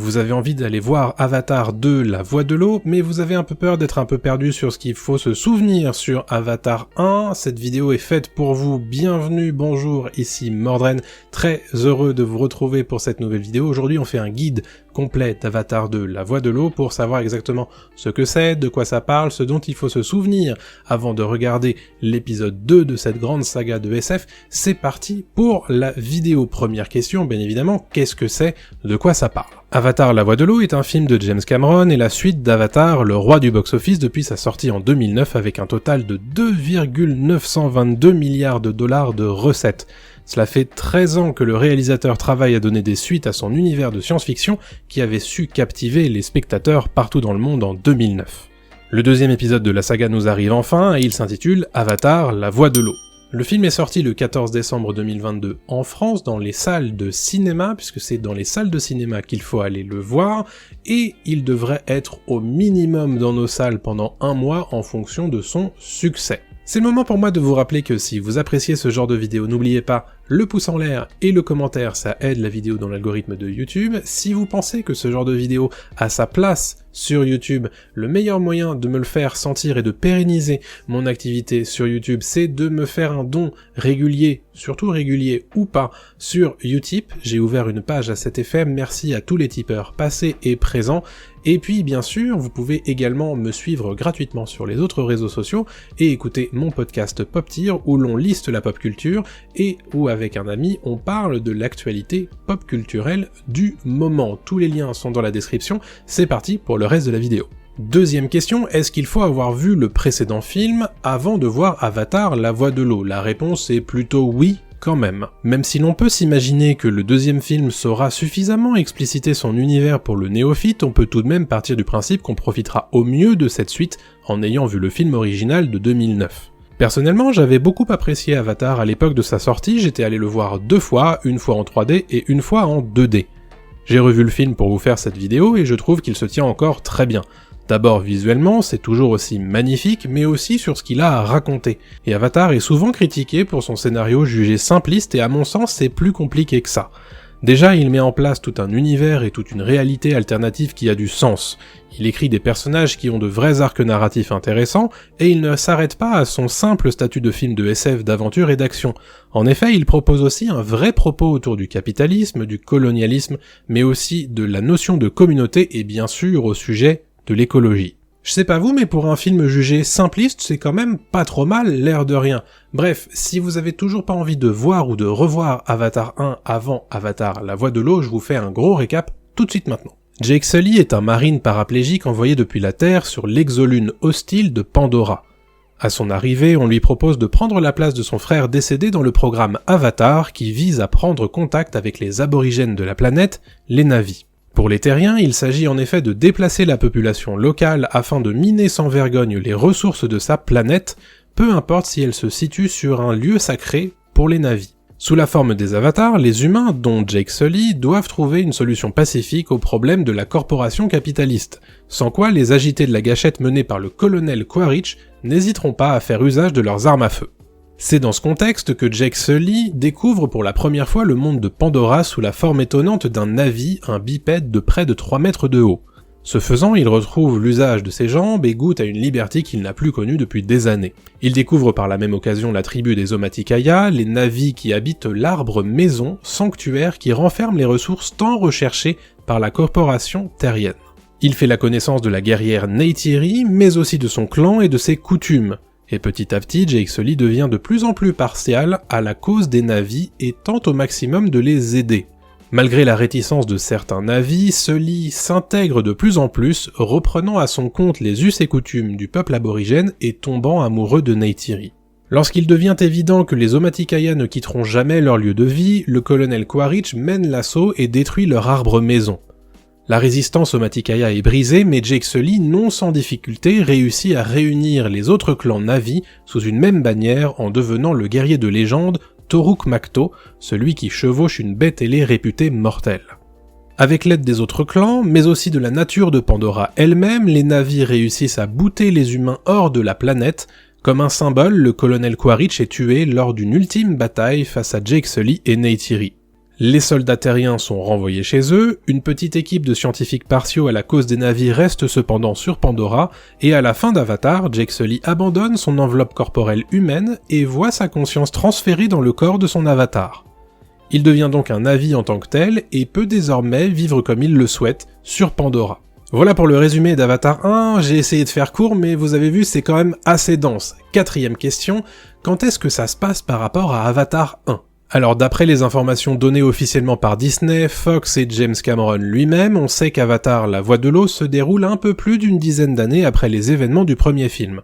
Vous avez envie d'aller voir Avatar 2, La Voix de l'eau, mais vous avez un peu peur d'être un peu perdu sur ce qu'il faut se souvenir sur Avatar 1. Cette vidéo est faite pour vous. Bienvenue, bonjour, ici Mordren. Très heureux de vous retrouver pour cette nouvelle vidéo. Aujourd'hui, on fait un guide complet d'Avatar 2, La Voix de l'eau, pour savoir exactement ce que c'est, de quoi ça parle, ce dont il faut se souvenir avant de regarder l'épisode 2 de cette grande saga de SF. C'est parti pour la vidéo. Première question, bien évidemment, qu'est-ce que c'est, de quoi ça parle? Avatar La Voix de l'eau est un film de James Cameron et la suite d'Avatar, le roi du box-office depuis sa sortie en 2009 avec un total de 2,922 milliards de dollars de recettes. Cela fait 13 ans que le réalisateur travaille à donner des suites à son univers de science-fiction qui avait su captiver les spectateurs partout dans le monde en 2009. Le deuxième épisode de la saga nous arrive enfin et il s'intitule Avatar La Voix de l'eau. Le film est sorti le 14 décembre 2022 en France dans les salles de cinéma, puisque c'est dans les salles de cinéma qu'il faut aller le voir, et il devrait être au minimum dans nos salles pendant un mois en fonction de son succès. C'est le moment pour moi de vous rappeler que si vous appréciez ce genre de vidéo, n'oubliez pas le pouce en l'air et le commentaire, ça aide la vidéo dans l'algorithme de YouTube. Si vous pensez que ce genre de vidéo a sa place sur YouTube, le meilleur moyen de me le faire sentir et de pérenniser mon activité sur YouTube, c'est de me faire un don régulier, surtout régulier ou pas, sur Utip. J'ai ouvert une page à cet effet, merci à tous les tipeurs passés et présents. Et puis bien sûr, vous pouvez également me suivre gratuitement sur les autres réseaux sociaux et écouter mon podcast Pop Tier où l'on liste la pop culture et où avec un ami on parle de l'actualité pop culturelle du moment. Tous les liens sont dans la description, c'est parti pour le reste de la vidéo. Deuxième question, est-ce qu'il faut avoir vu le précédent film avant de voir Avatar La Voix de l'eau? La réponse est plutôt oui, quand même. Même si l'on peut s'imaginer que le deuxième film saura suffisamment expliciter son univers pour le néophyte, on peut tout de même partir du principe qu'on profitera au mieux de cette suite en ayant vu le film original de 2009. Personnellement, j'avais beaucoup apprécié Avatar à l'époque de sa sortie, j'étais allé le voir 2 fois, une fois en 3D et une fois en 2D. J'ai revu le film pour vous faire cette vidéo et je trouve qu'il se tient encore très bien. D'abord visuellement, c'est toujours aussi magnifique, mais aussi sur ce qu'il a à raconter. Et Avatar est souvent critiqué pour son scénario jugé simpliste et à mon sens c'est plus compliqué que ça. Déjà, il met en place tout un univers et toute une réalité alternative qui a du sens. Il écrit des personnages qui ont de vrais arcs narratifs intéressants, et il ne s'arrête pas à son simple statut de film de SF, d'aventure et d'action. En effet, il propose aussi un vrai propos autour du capitalisme, du colonialisme, mais aussi de la notion de communauté et bien sûr au sujet de l'écologie. Je sais pas vous, mais pour un film jugé simpliste, c'est quand même pas trop mal, l'air de rien. Bref, si vous avez toujours pas envie de voir ou de revoir Avatar 1 avant Avatar La Voix de l'eau, je vous fais un gros récap tout de suite maintenant. Jake Sully est un marine paraplégique envoyé depuis la Terre sur l'exolune hostile de Pandora. À son arrivée, on lui propose de prendre la place de son frère décédé dans le programme Avatar qui vise à prendre contact avec les aborigènes de la planète, les Na'vi. Pour les terriens, il s'agit en effet de déplacer la population locale afin de miner sans vergogne les ressources de sa planète, peu importe si elle se situe sur un lieu sacré pour les Na'vi. Sous la forme des avatars, les humains, dont Jake Sully, doivent trouver une solution pacifique au problème de la corporation capitaliste, sans quoi les agités de la gâchette menée par le colonel Quaritch n'hésiteront pas à faire usage de leurs armes à feu. C'est dans ce contexte que Jake Sully découvre pour la première fois le monde de Pandora sous la forme étonnante d'un Na'vi, un bipède de près de 3 mètres de haut. Ce faisant, il retrouve l'usage de ses jambes et goûte à une liberté qu'il n'a plus connue depuis des années. Il découvre par la même occasion la tribu des Omaticaya, les Na'vi qui habitent l'arbre maison, sanctuaire qui renferme les ressources tant recherchées par la corporation terrienne. Il fait la connaissance de la guerrière Neytiri, mais aussi de son clan et de ses coutumes. Et petit à petit, Jake Sully devient de plus en plus partial à la cause des Na'vi et tente au maximum de les aider. Malgré la réticence de certains Na'vi, Sully s'intègre de plus en plus, reprenant à son compte les us et coutumes du peuple aborigène et tombant amoureux de Neytiri. Lorsqu'il devient évident que les Omaticaya ne quitteront jamais leur lieu de vie, le colonel Quaritch mène l'assaut et détruit leur arbre maison. La résistance Omaticaya est brisée, mais Jake Sully, non sans difficulté, réussit à réunir les autres clans Na'vi sous une même bannière en devenant le guerrier de légende Toruk Makto, celui qui chevauche une bête ailée réputée mortelle. Avec l'aide des autres clans, mais aussi de la nature de Pandora elle-même, les Na'vi réussissent à bouter les humains hors de la planète. Comme un symbole, le colonel Quaritch est tué lors d'une ultime bataille face à Jake Sully et Neytiri. Les soldats terriens sont renvoyés chez eux, une petite équipe de scientifiques partiaux à la cause des navires reste cependant sur Pandora, et à la fin d'Avatar, Jake Sully abandonne son enveloppe corporelle humaine et voit sa conscience transférée dans le corps de son avatar. Il devient donc un Na'vi en tant que tel, et peut désormais vivre comme il le souhaite, sur Pandora. Voilà pour le résumé d'Avatar 1, j'ai essayé de faire court, mais vous avez vu, c'est quand même assez dense. 4e question, quand est-ce que ça se passe par rapport à Avatar 1 ? Alors d'après les informations données officiellement par Disney, Fox et James Cameron lui-même, on sait qu'Avatar La Voix de l'eau se déroule un peu plus d'une dizaine d'années après les événements du premier film.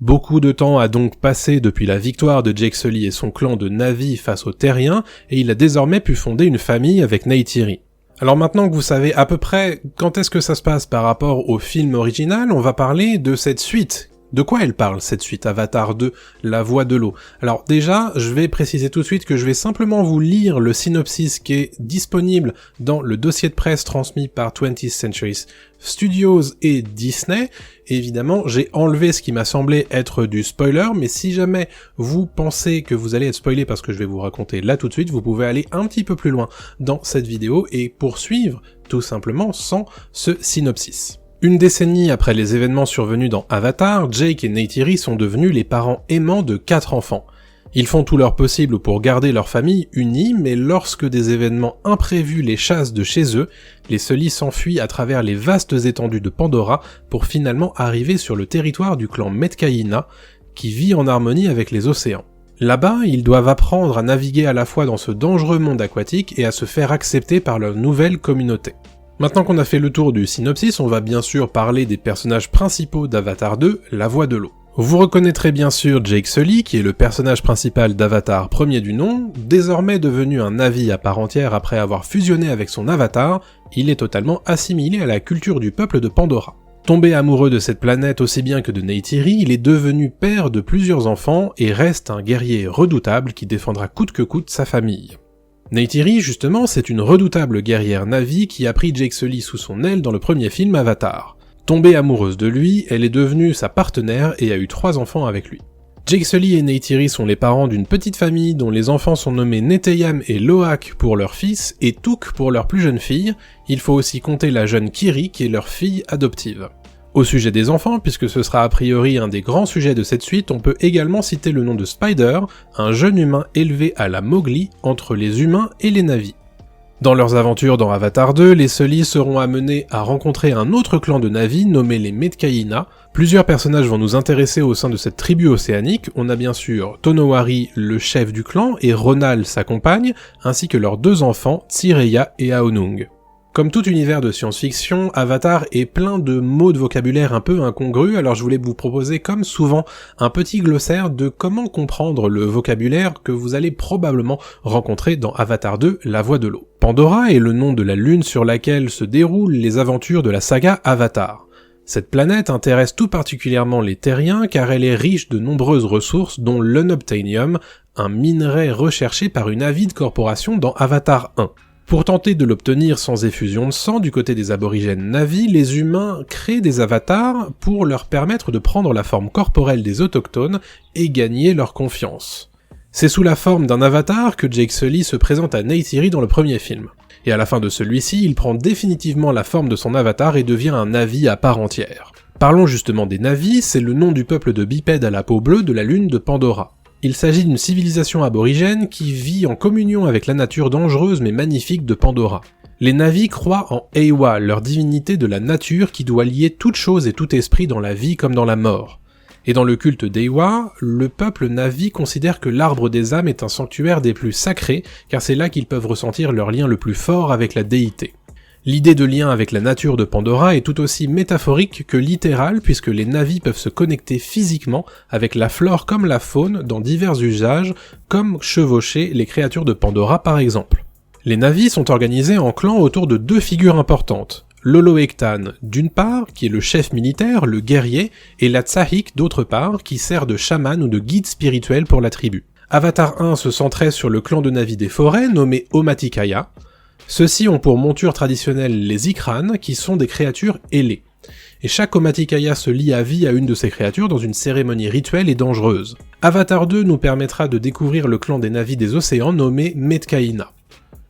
Beaucoup de temps a donc passé depuis la victoire de Jake Sully et son clan de Na'vi face aux Terriens, et il a désormais pu fonder une famille avec Neytiri. Alors maintenant que vous savez à peu près quand est-ce que ça se passe par rapport au film original, on va parler de cette suite. De quoi elle parle, cette suite Avatar 2, La Voix de l'eau ? Alors déjà, je vais préciser tout de suite que je vais simplement vous lire le synopsis qui est disponible dans le dossier de presse transmis par 20th Century Studios et Disney. Et évidemment, j'ai enlevé ce qui m'a semblé être du spoiler, mais si jamais vous pensez que vous allez être spoilé parce que je vais vous raconter là tout de suite, vous pouvez aller un petit peu plus loin dans cette vidéo et poursuivre tout simplement sans ce synopsis. Une décennie après les événements survenus dans Avatar, Jake et Neytiri sont devenus les parents aimants de 4 enfants. Ils font tout leur possible pour garder leur famille unie, mais lorsque des événements imprévus les chassent de chez eux, les Sully s'enfuient à travers les vastes étendues de Pandora pour finalement arriver sur le territoire du clan Metkayina, qui vit en harmonie avec les océans. Là-bas, ils doivent apprendre à naviguer à la fois dans ce dangereux monde aquatique et à se faire accepter par leur nouvelle communauté. Maintenant qu'on a fait le tour du synopsis, on va bien sûr parler des personnages principaux d'Avatar 2, La Voix de l'eau. Vous reconnaîtrez bien sûr Jake Sully, qui est le personnage principal d'Avatar premier du nom, désormais devenu un Na'vi à part entière après avoir fusionné avec son avatar, il est totalement assimilé à la culture du peuple de Pandora. Tombé amoureux de cette planète aussi bien que de Neytiri, il est devenu père de plusieurs enfants et reste un guerrier redoutable qui défendra coûte que coûte sa famille. Neytiri, justement, c'est une redoutable guerrière Na'vi qui a pris Jake Sully sous son aile dans le premier film Avatar. Tombée amoureuse de lui, elle est devenue sa partenaire et a eu 3 enfants avec lui. Jake Sully et Neytiri sont les parents d'une petite famille dont les enfants sont nommés Neteyam et Loak pour leur fils et Took pour leur plus jeune fille. Il faut aussi compter la jeune Kiri qui est leur fille adoptive. Au sujet des enfants, puisque ce sera a priori un des grands sujets de cette suite, on peut également citer le nom de Spider, un jeune humain élevé à la Mowgli entre les humains et les Na'vi. Dans leurs aventures dans Avatar 2, les Sully seront amenés à rencontrer un autre clan de Na'vi nommé les Metkayina. Plusieurs personnages vont nous intéresser au sein de cette tribu océanique. On a bien sûr Tonowari, le chef du clan, et Ronal, sa compagne, ainsi que leurs 2 enfants, Tsireya et Aonung. Comme tout univers de science-fiction, Avatar est plein de mots de vocabulaire un peu incongrus, alors je voulais vous proposer comme souvent un petit glossaire de comment comprendre le vocabulaire que vous allez probablement rencontrer dans Avatar 2, La Voix de l'eau. Pandora est le nom de la lune sur laquelle se déroulent les aventures de la saga Avatar. Cette planète intéresse tout particulièrement les Terriens car elle est riche de nombreuses ressources dont l'unobtainium, un minerai recherché par une avide corporation dans Avatar 1. Pour tenter de l'obtenir sans effusion de sang du côté des aborigènes Na'vi, les humains créent des avatars pour leur permettre de prendre la forme corporelle des autochtones et gagner leur confiance. C'est sous la forme d'un avatar que Jake Sully se présente à Neytiri dans le premier film. Et à la fin de celui-ci, il prend définitivement la forme de son avatar et devient un Na'vi à part entière. Parlons justement des Na'vi, c'est le nom du peuple de bipèdes à la peau bleue de la lune de Pandora. Il s'agit d'une civilisation aborigène qui vit en communion avec la nature dangereuse mais magnifique de Pandora. Les Na'vi croient en Eywa, leur divinité de la nature qui doit lier toute chose et tout esprit dans la vie comme dans la mort. Et dans le culte d'Eywa, le peuple Na'vi considère que l'arbre des âmes est un sanctuaire des plus sacrés, car c'est là qu'ils peuvent ressentir leur lien le plus fort avec la déité. L'idée de lien avec la nature de Pandora est tout aussi métaphorique que littérale puisque les Na'vi peuvent se connecter physiquement avec la flore comme la faune dans divers usages, comme chevaucher les créatures de Pandora par exemple. Les Na'vi sont organisés en clans autour de 2 figures importantes. Lolo-Ektan d'une part, qui est le chef militaire, le guerrier, et la Tsahik d'autre part, qui sert de chaman ou de guide spirituel pour la tribu. Avatar 1 se centrait sur le clan de Na'vi des forêts, nommé Omaticaya. Ceux-ci ont pour monture traditionnelle les Ikran, qui sont des créatures ailées. Et chaque Omaticaya se lie à vie à une de ces créatures dans une cérémonie rituelle et dangereuse. Avatar 2 nous permettra de découvrir le clan des Na'vi des océans nommé Metkayina.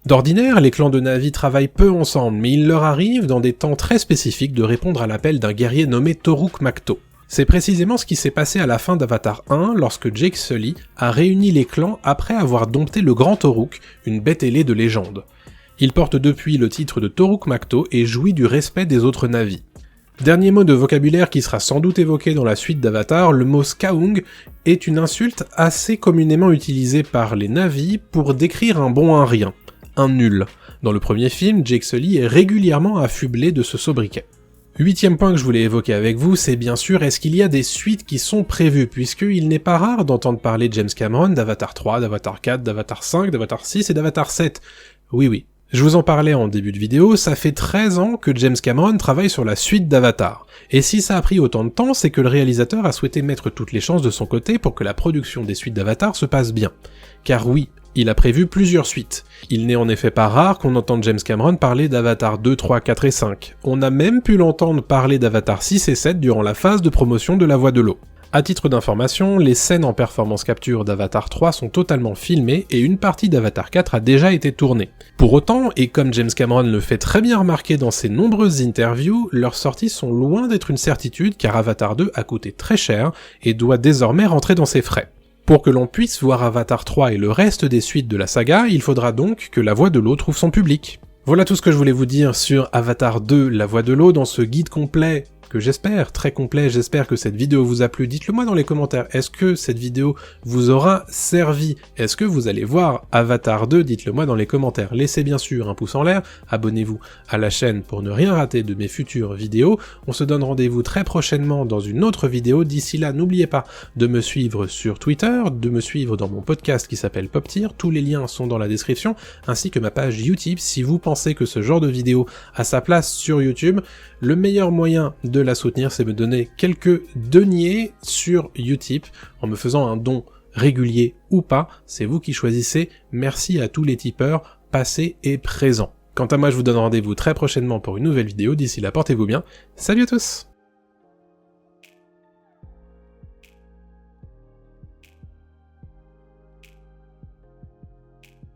D'ordinaire, les clans de Na'vi travaillent peu ensemble, mais il leur arrive, dans des temps très spécifiques, de répondre à l'appel d'un guerrier nommé Toruk Makto. C'est précisément ce qui s'est passé à la fin d'Avatar 1, lorsque Jake Sully a réuni les clans après avoir dompté le Grand Toruk, une bête ailée de légende. Il porte depuis le titre de Toruk Makto et jouit du respect des autres Na'vi. Dernier mot de vocabulaire qui sera sans doute évoqué dans la suite d'Avatar, le mot Skaung est une insulte assez communément utilisée par les Na'vi pour décrire un bon à rien, un nul. Dans le premier film, Jake Sully est régulièrement affublé de ce sobriquet. 8e point que je voulais évoquer avec vous, c'est bien sûr, est-ce qu'il y a des suites qui sont prévues, puisqu'il n'est pas rare d'entendre parler de James Cameron, d'Avatar 3, d'Avatar 4, d'Avatar 5, d'Avatar 6 et d'Avatar 7. Oui. Je vous en parlais en début de vidéo, ça fait 13 ans que James Cameron travaille sur la suite d'Avatar. Et si ça a pris autant de temps, c'est que le réalisateur a souhaité mettre toutes les chances de son côté pour que la production des suites d'Avatar se passe bien. Car oui, il a prévu plusieurs suites. Il n'est en effet pas rare qu'on entende James Cameron parler d'Avatar 2, 3, 4 et 5. On a même pu l'entendre parler d'Avatar 6 et 7 durant la phase de promotion de La Voix de l'eau. À titre d'information, les scènes en performance capture d'Avatar 3 sont totalement filmées et une partie d'Avatar 4 a déjà été tournée. Pour autant, et comme James Cameron le fait très bien remarquer dans ses nombreuses interviews, leurs sorties sont loin d'être une certitude car Avatar 2 a coûté très cher et doit désormais rentrer dans ses frais. Pour que l'on puisse voir Avatar 3 et le reste des suites de la saga, il faudra donc que La Voix de l'eau trouve son public. Voilà tout ce que je voulais vous dire sur Avatar 2, La Voix de l'eau, dans ce guide complet, que j'espère, très complet, j'espère que cette vidéo vous a plu. Dites-le moi dans les commentaires, est-ce que cette vidéo vous aura servi? Est-ce que vous allez voir Avatar 2? Dites-le moi dans les commentaires. Laissez bien sûr un pouce en l'air, abonnez-vous à la chaîne pour ne rien rater de mes futures vidéos. On se donne rendez-vous très prochainement dans une autre vidéo. D'ici là, n'oubliez pas de me suivre sur Twitter, de me suivre dans mon podcast qui s'appelle PopTier, tous les liens sont dans la description, ainsi que ma page YouTube. Si vous pensez que ce genre de vidéo a sa place sur YouTube, le meilleur moyen de la soutenir, c'est me donner quelques deniers sur Utip, en me faisant un don régulier ou pas, c'est vous qui choisissez. Merci à tous les tipeurs, passés et présents. Quant à moi, je vous donne rendez-vous très prochainement pour une nouvelle vidéo, d'ici là, portez-vous bien, salut à tous!